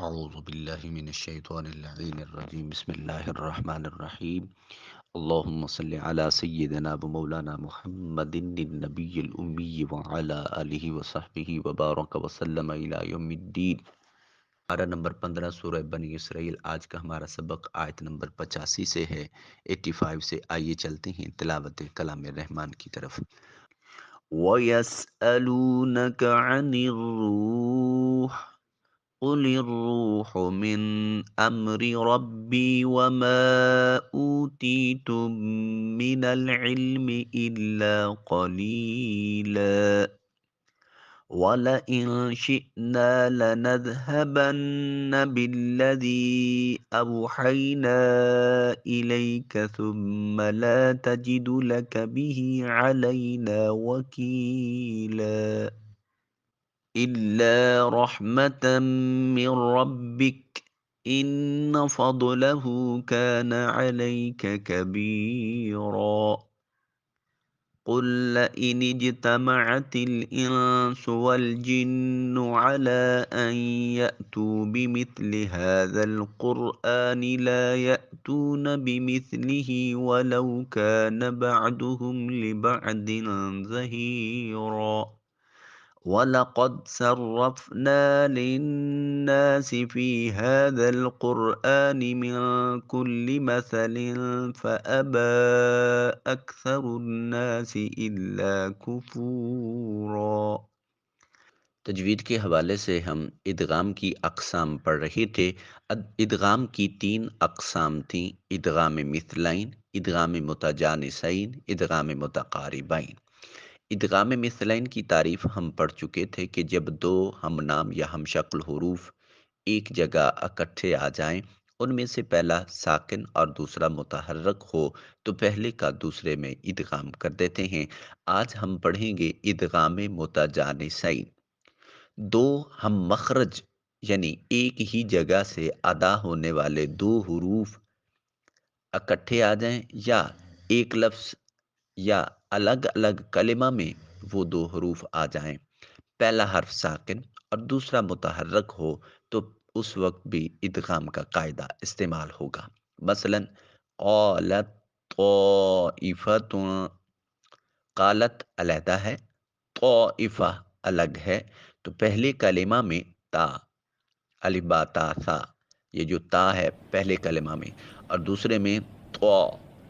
أعوذ بالله من الشيطان اللعين الرجيم بسم الله الرحمن الرحيم اللهم صل على سيدنا ومولانا محمد النبي الأمي وعلى آله وصحبه وبارك وسلم إلى يوم الدين۔ پارہ نمبر 15 سورہ بنی اسرائیل۔ آج کا ہمارا سبق آیت نمبر 85 سے ہے، 85 سے۔ آئیے چلتے ہیں تلاوت کلام الرحمن کی طرف۔ وَيَسْأَلُونَكَ عَنِ الرُّوحِ قل الروح من أمر ربي وما أوتيتم من العلم إلا قليلا ولئن شئنا لنذهبن بالذي أوحينا إليك ثم لا تجد لك به علينا وكيلا إلا رحمة من ربك إن فضله كان عليك كبيرا قل لئن اجتمعت الإنس والجن على أن يأتوا بمثل هذا القرآن لا يأتون بمثله ولو كان بعضهم لبعض ظهيرا وَلَقَدْ صَرَّفْنَا لِلنَّاسِ فِي هَذَا الْقُرْآنِ مِنْ كُلِّ مَثَلٍ فَأَبَى أَكْثَرُ النَّاسِ إِلَّا كُفُورًا۔ تجوید کے حوالے سے ہم ادغام کی اقسام پڑھ رہے تھے۔ ادغام کی 3 اقسام تھیں: ادغام مثلین، ادغام متجانسین، ادغام متقاربین۔ ادغام مثلین کی تعریف ہم پڑھ چکے تھے کہ جب دو ہم نام یا ہم شکل حروف ایک جگہ اکٹھے آ جائیں، ان میں سے پہلا ساکن اور دوسرا متحرک ہو تو پہلے کا دوسرے میں ادغام کر دیتے ہیں۔ آج ہم پڑھیں گے ادغام متجانسین۔ دو ہم مخرج یعنی ایک ہی جگہ سے ادا ہونے والے دو حروف اکٹھے آ جائیں یا ایک لفظ یا الگ الگ کلمہ میں وہ دو حروف آ جائیں، پہلا حرف ساکن اور دوسرا متحرک ہو تو اس وقت بھی ادغام کا قاعدہ استعمال ہوگا۔ مثلا قالت طائفۃ، قالت علیحدہ ہے، طائفہ الگ ہے، تو پہلے کلمہ میں تا، الف با تا ثا، یہ جو تا ہے پہلے کلمہ میں، اور دوسرے میں تو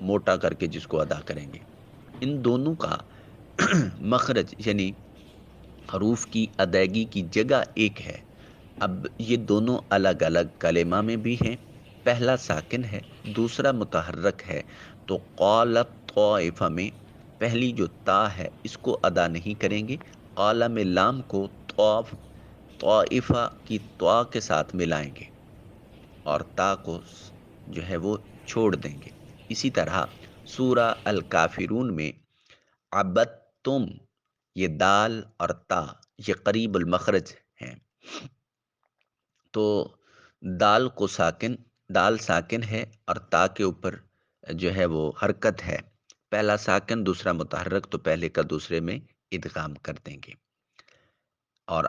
موٹا کر کے جس کو ادا کریں گے، ان دونوں کا مخرج یعنی حروف کی ادائیگی کی جگہ ایک ہے۔ اب یہ دونوں الگ الگ کلمہ میں بھی ہیں، پہلا ساکن ہے دوسرا متحرک ہے، تو قالت طائفہ میں پہلی جو تا ہے اس کو ادا نہیں کریں گے، قال میں لام کو طائفہ کی طا کے ساتھ ملائیں گے اور تا کو جو ہے وہ چھوڑ دیں گے۔ اسی طرح سورہ الکافرون میں عبدتم، یہ دال اور تا یہ قریب المخرج ہیں، تو دال ساکن ہے اور تا کے اوپر جو ہے وہ حرکت ہے، پہلا ساکن دوسرا متحرک، تو پہلے کا دوسرے میں ادغام کر دیں گے۔ اور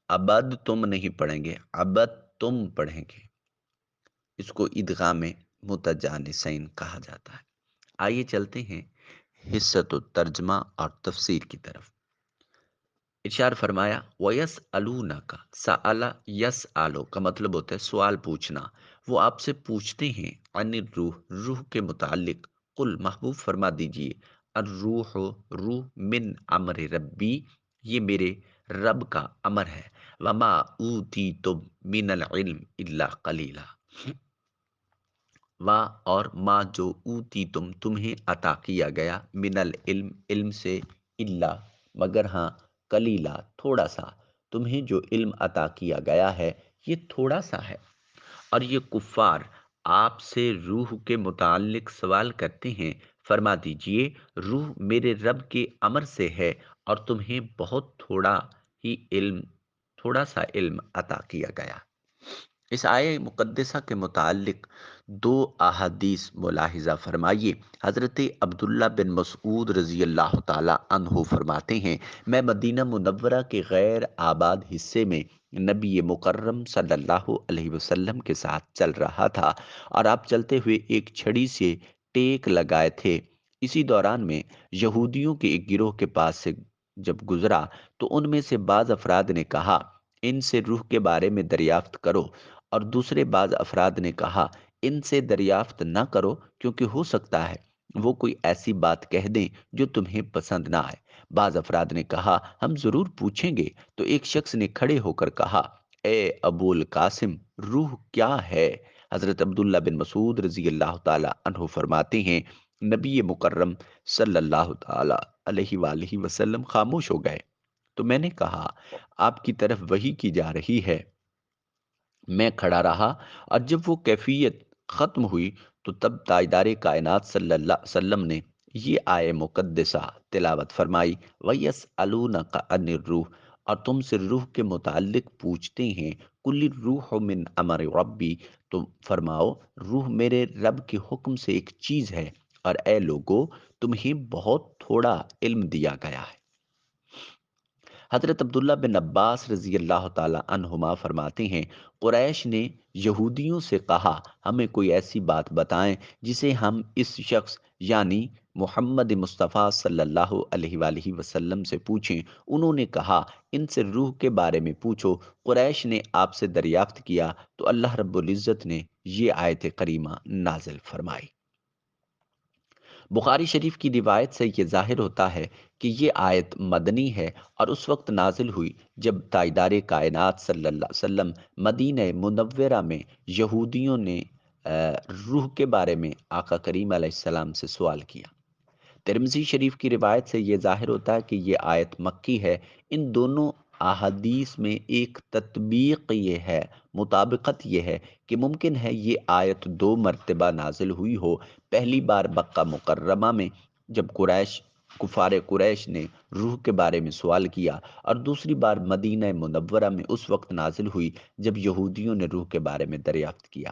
عبد تم نہیں پڑھیں گے، عبد تم پڑھیں گے، اس کو ادغام متجانسین کہا جاتا ہے۔ آئیے چلتے ہیں حصۃ الترجمہ اور تفسیر کی طرف۔ ارشاد فرمایا وَيَسْأَلُونَكَ، سَأَلَ يَسْأَلُ کا مطلب ہوتا ہے سوال پوچھنا، وہ آپ سے پوچھتے ہیں عن الروح، روح کے متعلق، قل محبوب فرما دیجئے الروح، روح من امر ربی، یہ میرے رب کا امر ہے، وما اوتیتم من العلم الا قلیلا، وا اور ما جو اوتی تمہیں عطا کیا گیا، من العلم علم سے، الا مگر ہاں، قلیلا تھوڑا سا، تمہیں جو علم عطا کیا گیا ہے یہ تھوڑا سا ہے۔ اور یہ کفار آپ سے روح کے متعلق سوال کرتے ہیں، فرما دیجئے روح میرے رب کے امر سے ہے اور تمہیں بہت تھوڑا سا علم عطا کیا گیا۔ اس آیہ مقدسہ کے متعلق دو احادیث ملاحظہ فرمائیے۔ حضرت عبداللہ بن مسعود رضی اللہ تعالی عنہ فرماتے ہیں، میں مدینہ منورہ کے غیر آباد حصے میں نبی مکرم صلی اللہ علیہ وسلم کے ساتھ چل رہا تھا، اور آپ چلتے ہوئے ایک چھڑی سے ٹیک لگائے تھے۔ اسی دوران میں یہودیوں کے ایک گروہ کے پاس سے جب گزرا تو ان میں سے بعض افراد نے کہا، ان سے روح کے بارے میں دریافت کرو، اور دوسرے بعض افراد نے کہا، ان سے دریافت نہ کرو، کیونکہ ہو سکتا ہے وہ کوئی ایسی بات کہہ دیں جو تمہیں پسند نہ آئے۔ بعض افراد نے کہا، ہم ضرور پوچھیں گے۔ تو ایک شخص نے کھڑے ہو کر کہا، اے ابو القاسم، روح کیا ہے؟ حضرت عبداللہ بن مسعود رضی اللہ تعالی عنہ فرماتے ہیں، نبی مکرم صلی اللہ تعالی علیہ وآلہ وسلم خاموش ہو گئے، تو میں نے کہا، آپ کی طرف وحی کی جا رہی ہے۔ میں کھڑا رہا، اور جب وہ کیفیت ختم ہوئی تو تب تاجدار کائنات صلی اللہ علیہ وسلم نے یہ آیہ مقدسہ تلاوت فرمائی، وَيَسْأَلُونَكَ عَنِ الرُّوحِ، اور تم سے روح کے متعلق پوچھتے ہیں، قُلِ الرُّوحُ مِنْ أَمْرِ رَبِّي، تم فرماؤ روح میرے رب کے حکم سے ایک چیز ہے، اور اے لوگو تمہیں بہت تھوڑا علم دیا گیا ہے۔ حضرت عبداللہ بن عباس رضی اللہ تعالی عنہما فرماتے ہیں، قریش نے یہودیوں سے کہا، ہمیں کوئی ایسی بات بتائیں جسے ہم اس شخص یعنی محمد مصطفیٰ صلی اللہ علیہ وآلہ وسلم سے پوچھیں۔ انہوں نے کہا، ان سے روح کے بارے میں پوچھو۔ قریش نے آپ سے دریافت کیا تو اللہ رب العزت نے یہ آیت کریمہ نازل فرمائی۔ بخاری شریف کی روایت سے یہ ظاہر ہوتا ہے کہ یہ آیت مدنی ہے، اور اس وقت نازل ہوئی جب تاجدار کائنات صلی اللہ علیہ وسلم مدینہ منورہ میں یہودیوں نے روح کے بارے میں آقا کریم علیہ السلام سے سوال کیا۔ ترمذی شریف کی روایت سے یہ ظاہر ہوتا ہے کہ یہ آیت مکی ہے۔ ان دونوں احادیث میں ایک تطبیق یہ ہے، مطابقت یہ ہے کہ ممکن ہے یہ آیت دو مرتبہ نازل ہوئی ہو۔ پہلی بار مکہ مکرمہ میں جب کفار قریش نے روح کے بارے میں سوال کیا، اور دوسری بار مدینہ منورہ میں اس وقت نازل ہوئی جب یہودیوں نے روح کے بارے میں دریافت کیا۔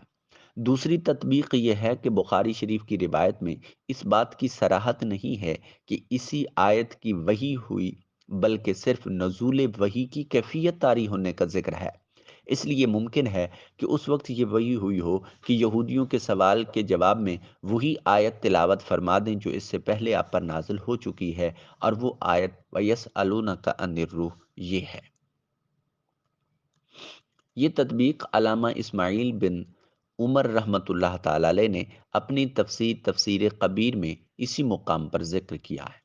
دوسری تطبیق یہ ہے کہ بخاری شریف کی روایت میں اس بات کی صراحت نہیں ہے کہ اسی آیت کی وحی ہوئی، بلکہ صرف نزول وحی کی کیفیت طاری ہونے کا ذکر ہے۔ اس لیے ممکن ہے کہ اس وقت یہ وحی ہوئی ہو کہ یہودیوں کے سوال کے جواب میں وہی آیت تلاوت فرما دیں جو اس سے پہلے آپ پر نازل ہو چکی ہے، اور وہ آیت وَيَسْأَلُونَكَ عَنِ الرُّوحِ یہ ہے۔ یہ تطبیق علامہ اسماعیل بن عمر رحمۃ اللہ تعالی علیہ نے اپنی تفسیر کبیر میں اسی مقام پر ذکر کیا ہے۔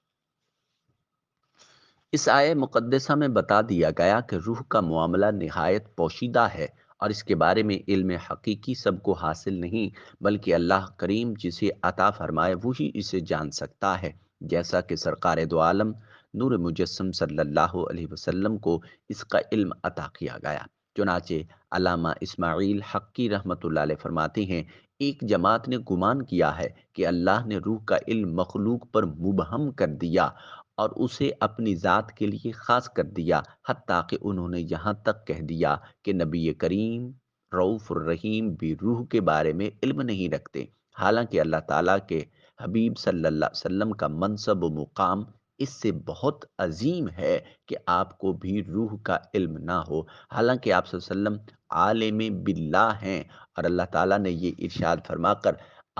اس آیہ مقدسہ میں بتا دیا گیا کہ روح کا معاملہ نہایت پوشیدہ ہے، اور اس کے بارے میں علم حقیقی سب کو حاصل نہیں، بلکہ اللہ کریم جسے عطا فرمائے وہی اسے جان سکتا ہے، جیسا کہ سرکار دو عالم نور مجسم صلی اللہ علیہ وسلم کو اس کا علم عطا کیا گیا۔ چنانچہ علامہ اسماعیل حقی رحمۃ اللہ علیہ فرماتے ہیں، ایک جماعت نے گمان کیا ہے کہ اللہ نے روح کا علم مخلوق پر مبہم کر دیا اور اسے اپنی ذات کے لیے خاص کر دیا، حتیٰ کہ انہوں نے یہاں تک کہہ دیا کہ نبی کریم رؤوف الرحیم بھی روح کے بارے میں علم نہیں رکھتے، حالانکہ اللہ تعالیٰ کے حبیب صلی اللہ علیہ وسلم کا منصب و مقام اس سے بہت عظیم ہے کہ آپ کو بھی روح کا علم نہ ہو، حالانکہ آپ صلی اللہ علیہ وسلم عالم باللہ ہیں، اور اللہ تعالیٰ نے یہ ارشاد فرما کر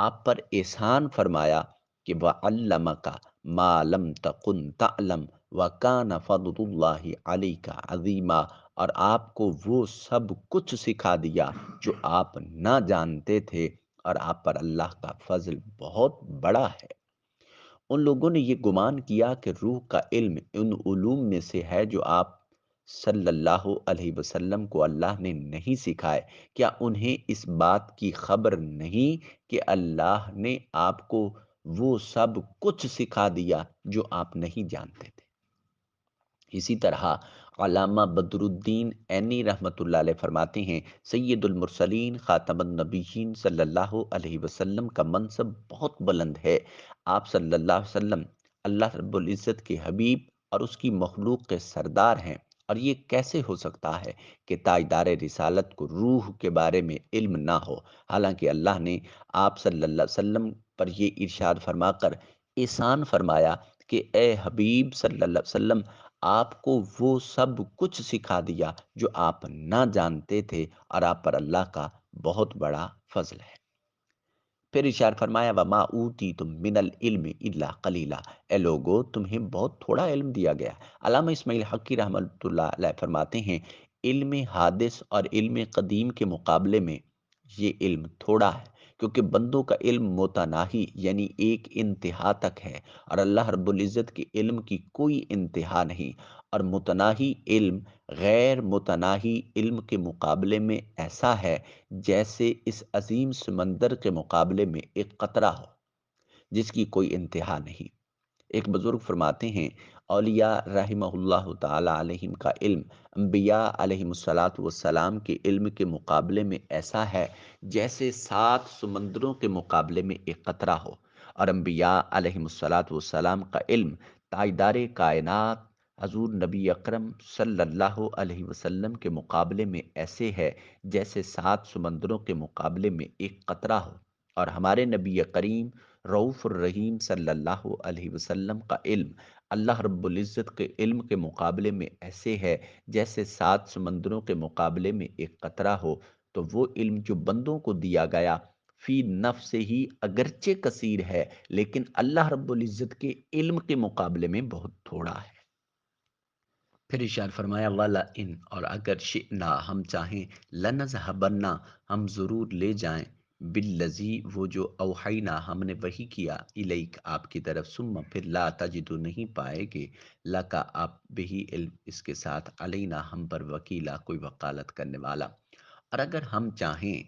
آپ پر احسان فرمایا کہ وَعَلَّمَكَ مَا لَمْ تَكُنْ تَعْلَمْ وَكَانَ فَضْلُ اللَّهِ عَلَيْكَ عَظِيمًا، اور آپ کو وہ سب کچھ سکھا دیا جو آپ نہ جانتے تھے، اور آپ پر اللہ کا فضل بہت بڑا ہے۔ ان لوگوں نے یہ گمان کیا کہ روح کا علم ان علوم میں سے ہے جو آپ صلی اللہ علیہ وسلم کو اللہ نے نہیں سکھائے۔ کیا انہیں اس بات کی خبر نہیں کہ اللہ نے آپ کو وہ سب کچھ سکھا دیا جو آپ نہیں جانتے تھے؟ اسی طرح علامہ بدر الدین عینی رحمۃ اللہ علیہ فرماتے ہیں، سید المرسلین خاتم النبیین صلی اللہ علیہ وسلم کا منصب بہت بلند ہے۔ آپ صلی اللہ علیہ وسلم اللہ رب العزت کے حبیب اور اس کی مخلوق کے سردار ہیں۔ اور یہ کیسے ہو سکتا ہے کہ تاجدار رسالت کو روح کے بارے میں علم نہ ہو، حالانکہ اللہ نے آپ صلی اللہ علیہ وسلم پر یہ ارشاد فرما کر احسان فرمایا کہ اے حبیب صلی اللہ علیہ وسلم، آپ کو وہ سب کچھ سکھا دیا جو آپ نہ جانتے تھے، اور آپ پر اللہ کا بہت بڑا فضل ہے۔ پھر ارشاد فرمایا وما اوتیتم من العلم الا قلیلا، اے لوگو تمہیں بہت تھوڑا علم دیا گیا۔ علامہ اسماعیل حقی رحمۃ اللہ علیہ فرماتے ہیں علم حادث اور علم قدیم کے مقابلے میں یہ علم تھوڑا ہے، کیونکہ بندوں کا علم متناہی یعنی ایک انتہا تک ہے، اور اللہ رب العزت کے علم کی کوئی انتہا نہیں، اور متناہی علم غیر متناہی علم کے مقابلے میں ایسا ہے جیسے اس عظیم سمندر کے مقابلے میں ایک قطرہ ہو جس کی کوئی انتہا نہیں۔ ایک بزرگ فرماتے ہیں اولیاء رحمہ اللہ تعالی علیہم کا علم انبیاء علیہم الصلاۃ والسلام کے علم کے مقابلے میں ایسا ہے جیسے 7 سمندروں کے مقابلے میں ایک قطرہ ہو، اور انبیاء علیہم الصلاۃ والسلام کا علم تاجدار کائنات حضور نبی اکرم صلی اللہ علیہ وسلم کے مقابلے میں ایسے ہے جیسے 7 سمندروں کے مقابلے میں ایک قطرہ ہو، اور ہمارے نبی کریم رؤوف الرحیم صلی اللہ علیہ وسلم کا علم اللہ رب العزت کے علم کے مقابلے میں ایسے ہے جیسے 7 سمندروں کے مقابلے میں ایک قطرہ ہو۔ تو وہ علم جو بندوں کو دیا گیا فی نفس ہی اگرچہ کثیر ہے، لیکن اللہ رب العزت کے علم کے مقابلے میں بہت تھوڑا ہے۔ پھر ارشاد فرمایا والا ان، اور اگر شئنا ہم چاہیں لنذهبن ہم ضرور لے جائیں بالذی وہ جو اوحینا ہم نے وحی کیا الیک آپ کی طرف، ثم پھر لا تجدو نہیں پائے گے لکا آپ بہی علم اس کے ساتھ علینا ہم پر وکیلا کوئی وکالت کرنے والا۔ اور اگر ہم چاہیں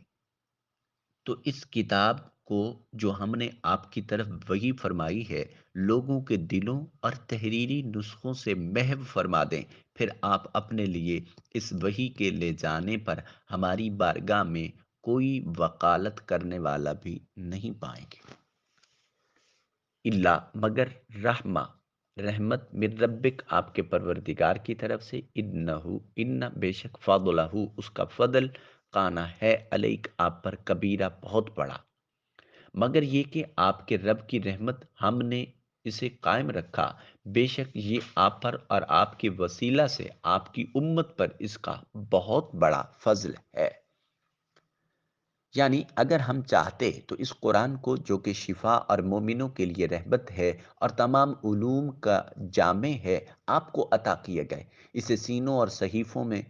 تو اس کتاب کو جو ہم نے آپ کی طرف وحی فرمائی ہے لوگوں کے دلوں اور تحریری نسخوں سے محو فرما دیں، پھر آپ اپنے لیے اس وحی کے لے جانے پر ہماری بارگاہ میں کوئی وکالت کرنے والا بھی نہیں پائیں گے، اللہ مگر رحمہ رحمت من ربک آپ کے پروردگار کی طرف سے، انہو ان بے شک فضلہ اس کا فضل کانا ہے علیک آپ پر کبیرہ بہت بڑا، مگر یہ کہ آپ کے رب کی رحمت ہم نے اسے قائم رکھا، بے شک یہ آپ پر اور آپ کے وسیلہ سے آپ کی امت پر اس کا بہت بڑا فضل ہے۔ یعنی اگر ہم چاہتے تو اس قرآن کو جو کہ شفا اور مومنوں کے لیے رحمت ہے اور تمام علوم کا جامع ہے آپ کو عطا کیے گئے، اسے سینوں اور صحیفوں میں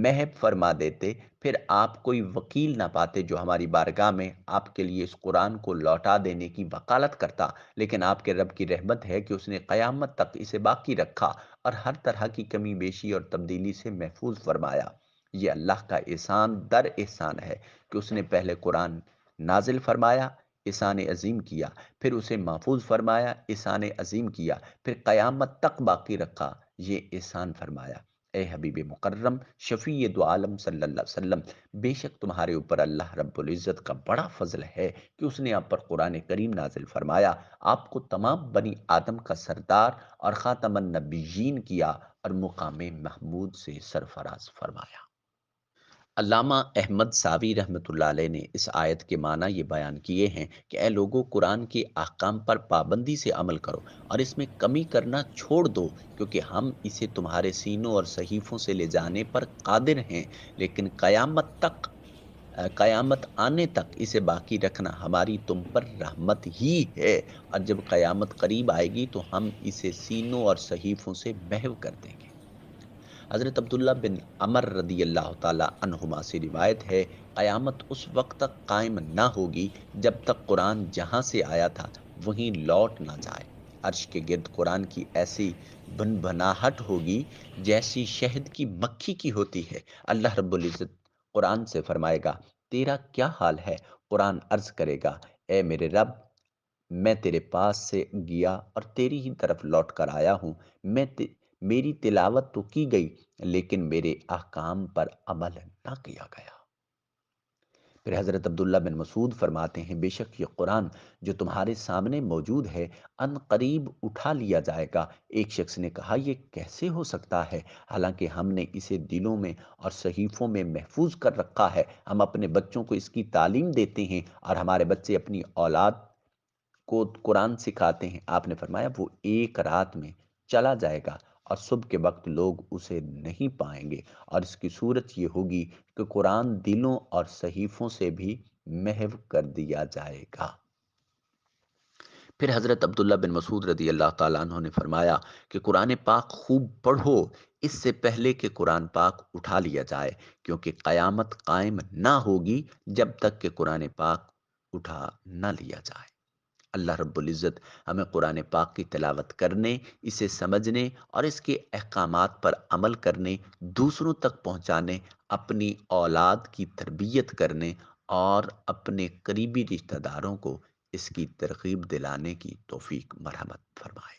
محب فرما دیتے، پھر آپ کوئی وکیل نہ پاتے جو ہماری بارگاہ میں آپ کے لیے اس قرآن کو لوٹا دینے کی وکالت کرتا، لیکن آپ کے رب کی رحمت ہے کہ اس نے قیامت تک اسے باقی رکھا اور ہر طرح کی کمی بیشی اور تبدیلی سے محفوظ فرمایا۔ یہ اللہ کا احسان در احسان ہے کہ اس نے پہلے قرآن نازل فرمایا، احسان عظیم کیا، پھر اسے محفوظ فرمایا، احسان عظیم کیا، پھر قیامت تک باقی رکھا، یہ احسان فرمایا۔ اے حبیب مکرم شفیع دو عالم صلی اللہ علیہ وسلم، بے شک تمہارے اوپر اللہ رب العزت کا بڑا فضل ہے کہ اس نے آپ پر قرآن کریم نازل فرمایا، آپ کو تمام بنی آدم کا سردار اور خاتم النبیین کیا، اور مقام محمود سے سرفراز فرمایا۔ علامہ احمد ساوی رحمۃ اللہ علیہ نے اس آیت کے معنی یہ بیان کیے ہیں کہ اے لوگو قرآن کے احکام پر پابندی سے عمل کرو اور اس میں کمی کرنا چھوڑ دو، کیونکہ ہم اسے تمہارے سینوں اور صحیفوں سے لے جانے پر قادر ہیں، لیکن قیامت آنے تک اسے باقی رکھنا ہماری تم پر رحمت ہی ہے، اور جب قیامت قریب آئے گی تو ہم اسے سینوں اور صحیفوں سے محو کر دیں گے۔ حضرت عبداللہ بن عمر رضی اللہ تعالی عنہما سے روایت ہے قیامت اس وقت تک قائم نہ ہوگی جب تک قرآن جہاں سے آیا تھا وہیں لوٹ نہ جائے۔ عرش کے گرد قرآن کی ایسی بن بناہٹ ہوگی جیسی شہد کی مکھی کی ہوتی ہے۔ اللہ رب العزت قرآن سے فرمائے گا تیرا کیا حال ہے؟ قرآن عرض کرے گا اے میرے رب، میں تیرے پاس سے گیا اور تیری ہی طرف لوٹ کر آیا ہوں، میری تلاوت تو کی گئی لیکن میرے احکام پر عمل نہ کیا گیا۔ پھر حضرت عبداللہ بن مسعود فرماتے ہیں، بے شک یہ قرآن جو تمہارے سامنے موجود ہے ان قریب اٹھا لیا جائے گا۔ ایک شخص نے کہا، یہ کیسے ہو سکتا ہے؟ حالانکہ ہم نے اسے دلوں میں اور صحیفوں میں محفوظ کر رکھا ہے، ہم اپنے بچوں کو اس کی تعلیم دیتے ہیں اور ہمارے بچے اپنی اولاد کو قرآن سکھاتے ہیں۔ آپ نے فرمایا وہ ایک رات میں چلا جائے گا اور صبح کے وقت لوگ اسے نہیں پائیں گے، اور اس کی صورت یہ ہوگی کہ قرآن دلوں اور صحیفوں سے بھی محو کر دیا جائے گا۔ پھر حضرت عبداللہ بن مسعود رضی اللہ تعالیٰ عنہ نے فرمایا کہ قرآن پاک خوب پڑھو اس سے پہلے کہ قرآن پاک اٹھا لیا جائے، کیونکہ قیامت قائم نہ ہوگی جب تک کہ قرآن پاک اٹھا نہ لیا جائے۔ اللہ رب العزت ہمیں قرآن پاک کی تلاوت کرنے، اسے سمجھنے اور اس کے احکامات پر عمل کرنے، دوسروں تک پہنچانے، اپنی اولاد کی تربیت کرنے اور اپنے قریبی رشتہ داروں کو اس کی ترغیب دلانے کی توفیق مرحمت فرمائے۔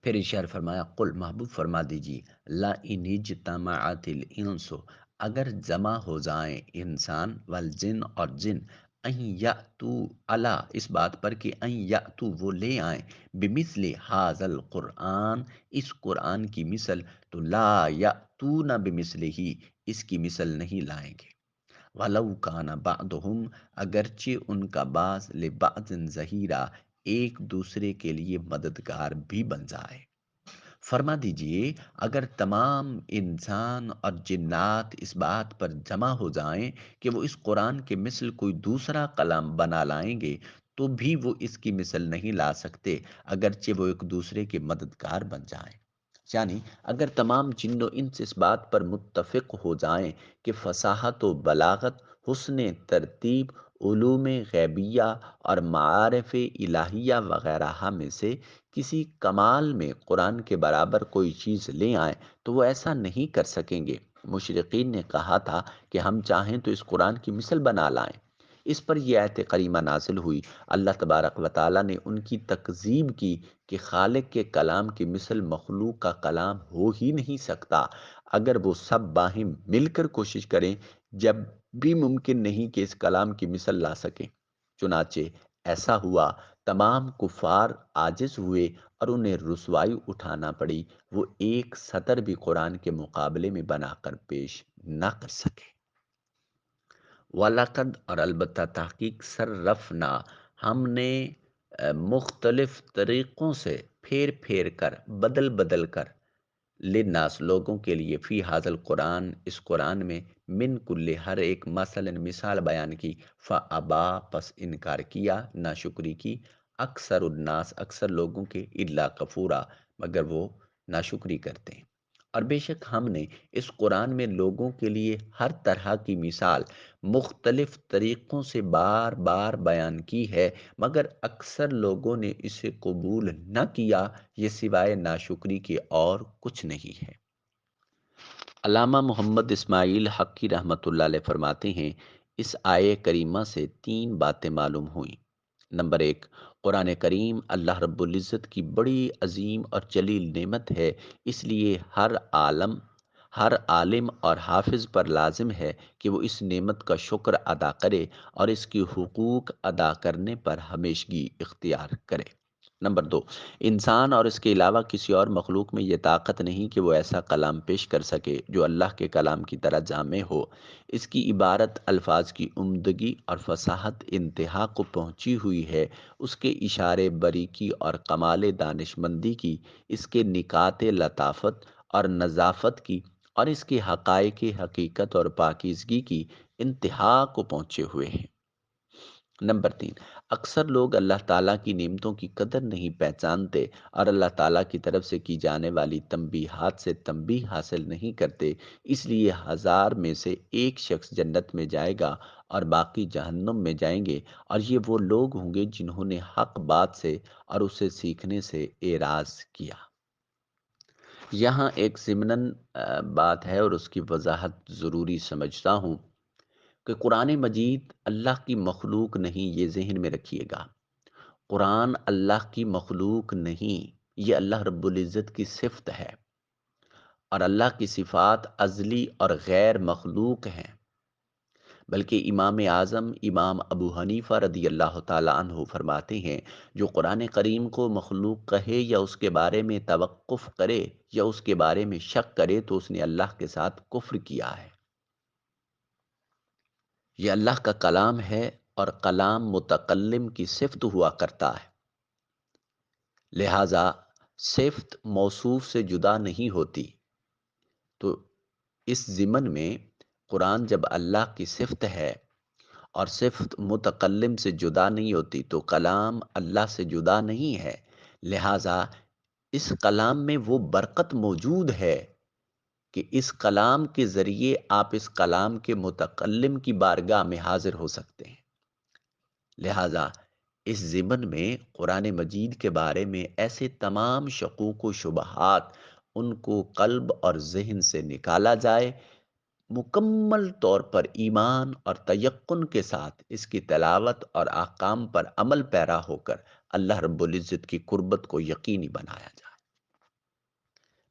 پھر ارشاد فرمایا، قل محبوب فرما دیجیے، لا ان اجتماعت الانس، اگر جمع ہو جائیں انسان والجن اور جن، ان یاتو اللہ اس بات پر کہ ان یاتو وہ لے آئیں، بمثل ھذا القرآن اس قرآن کی مثل، تو لا یاتون بمثلہ اس کی مثل نہیں لائیں گے۔ وَلَوْ كَانَ بَعْضُهُمْ اگرچہ ان کا بعض لِبَعْضٍ ظَہِیرًا ایک دوسرے کے لیے مددگار بھی بن جائے۔ فرما دیجئے اگر تمام انسان اور جنات اس بات پر جمع ہو جائیں کہ وہ اس قرآن کے مثل کوئی دوسرا کلام بنا لائیں گے، تو بھی وہ اس کی مثل نہیں لا سکتے، اگرچہ وہ ایک دوسرے کے مددگار بن جائیں۔ یعنی اگر تمام جن و انس اس بات پر متفق ہو جائیں کہ فصاحت و بلاغت، حسن ترتیب، علوم غیبیہ اور معارف الہیہ وغیرہ میں سے کسی کمال میں قرآن کے برابر کوئی چیز لے آئیں تو وہ ایسا نہیں کر سکیں گے۔ مشرقین نے کہا تھا کہ ہم چاہیں تو اس قرآن کی مثل بنا لائیں۔ اس پر یہ آیت کریمہ نازل ہوئی۔ اللہ تبارک و تعالیٰ نے ان کی تکذیب کی کہ خالق کے کلام کی مثل مخلوق کا کلام ہو ہی نہیں سکتا، اگر وہ سب باہم مل کر کوشش کریں، جب بھی ممکن نہیں کہ اس کلام کی مثل لا سکیں۔ چنانچہ ایسا ہوا، تمام کفار عاجز ہوئے اور انہیں رسوائی اٹھانا پڑی، وہ ایک سطر بھی قرآن کے مقابلے میں بنا کر پیش نہ کر سکے۔ وَلَقَدْ اور البتہ تحقیق صرفنا ہم نے مختلف طریقوں سے پھیر پھیر کر، بدل بدل کر، للناس لوگوں کے لیے، فی حاضل قرآن اس قرآن میں، من کل ہر ایک مثلا مثال بیان کی، فابا پس انکار کیا، ناشکری کی، اکثر الناس اکثر لوگوں کے، الا کفورا مگر وہ ناشکری کرتے ہیں۔ اور بے شک ہم نے اس قرآن میں لوگوں کے لیے ہر طرح کی مثال مختلف طریقوں سے بار بار بیان کی ہے، مگر اکثر لوگوں نے اسے قبول نہ کیا، یہ سوائے ناشکری کے اور کچھ نہیں ہے۔ علامہ محمد اسماعیل حقی رحمۃ اللہ علیہ فرماتے ہیں، اس آیے کریمہ سے 3 باتیں معلوم ہوئیں۔ نمبر 1، قرآن کریم اللہ رب العزت کی بڑی عظیم اور جلیل نعمت ہے، اس لیے ہر عالم اور حافظ پر لازم ہے کہ وہ اس نعمت کا شکر ادا کرے اور اس کی حقوق ادا کرنے پر ہمیشگی اختیار کرے۔ نمبر 2، انسان اور اس کے علاوہ کسی اور مخلوق میں یہ طاقت نہیں کہ وہ ایسا کلام پیش کر سکے جو اللہ کے کلام کی طرح جامع ہو۔ اس کی عبارت الفاظ کی عمدگی اور فصاحت انتہا کو پہنچی ہوئی ہے، اس کے اشارے باریکی اور کمال دانشمندی کی، اس کے نکات لطافت اور نظافت کی، اور اس کے حقائق حقیقت اور پاکیزگی کی انتہا کو پہنچے ہوئے ہیں۔ نمبر 3، اکثر لوگ اللہ تعالیٰ کی نعمتوں کی قدر نہیں پہچانتے اور اللہ تعالیٰ کی طرف سے کی جانے والی تنبیہات سے تنبیہ حاصل نہیں کرتے، اس لیے 1000 میں سے ایک شخص جنت میں جائے گا اور باقی جہنم میں جائیں گے، اور یہ وہ لوگ ہوں گے جنہوں نے حق بات سے اور اسے سیکھنے سے اعراض کیا۔ یہاں ایک ضمناً بات ہے اور اس کی وضاحت ضروری سمجھتا ہوں کہ قرآن مجید اللہ کی مخلوق نہیں، یہ ذہن میں رکھیے گا۔ قرآن اللہ کی مخلوق نہیں، یہ اللہ رب العزت کی صفت ہے، اور اللہ کی صفات ازلی اور غیر مخلوق ہیں۔ بلکہ امام اعظم امام ابو حنیفہ رضی اللہ تعالیٰ عنہ فرماتے ہیں، جو قرآن کریم کو مخلوق کہے یا اس کے بارے میں توقف کرے یا اس کے بارے میں شک کرے تو اس نے اللہ کے ساتھ کفر کیا ہے۔ یہ اللہ کا کلام ہے اور کلام متکلم کی صفت ہوا کرتا ہے، لہٰذا صفت موصوف سے جدا نہیں ہوتی۔ تو اس ضمن میں قرآن جب اللہ کی صفت ہے اور صفت متکلم سے جدا نہیں ہوتی تو کلام اللہ سے جدا نہیں ہے، لہٰذا اس کلام میں وہ برکت موجود ہے کہ اس کلام کے ذریعے آپ اس کلام کے متکلم کی بارگاہ میں حاضر ہو سکتے ہیں۔ لہٰذا اس ضمن میں قرآن مجید کے بارے میں ایسے تمام شکوک و شبہات ان کو قلب اور ذہن سے نکالا جائے، مکمل طور پر ایمان اور تیقن کے ساتھ اس کی تلاوت اور احکام پر عمل پیرا ہو کر اللہ رب العزت کی قربت کو یقینی بنایا جائے۔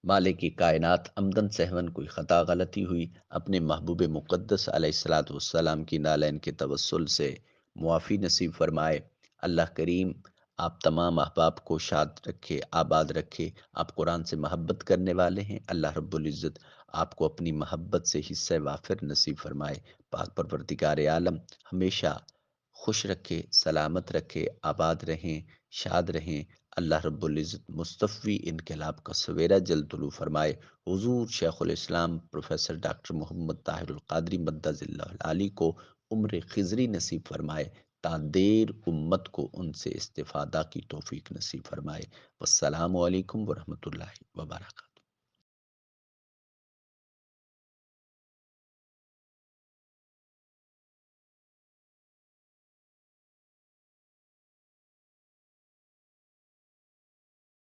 مالک کی کائنات عمدن سہون کوئی خطا غلطی ہوئی اپنے محبوب مقدس علیہ الصلاۃ والسلام کی نالین کے توسل سے معافی نصیب فرمائے۔ اللہ کریم آپ تمام احباب کو شاد رکھے، آباد رکھے۔ آپ قرآن سے محبت کرنے والے ہیں، اللہ رب العزت آپ کو اپنی محبت سے حصہ وافر نصیب فرمائے۔ پاک پروردگار عالم ہمیشہ خوش رکھے، سلامت رکھے، آباد رہیں، شاد رہیں۔ اللہ رب العزت مصطفی انقلاب کا سویرا جلد طلوع فرمائے۔ حضور شیخ الاسلام پروفیسر ڈاکٹر محمد طاہر القادری مدظ اللہ العالی کو عمر خضری نصیب فرمائے، تا دیر امت کو ان سے استفادہ کی توفیق نصیب فرمائے۔ والسلام علیکم ورحمۃ اللہ وبرکاتہ۔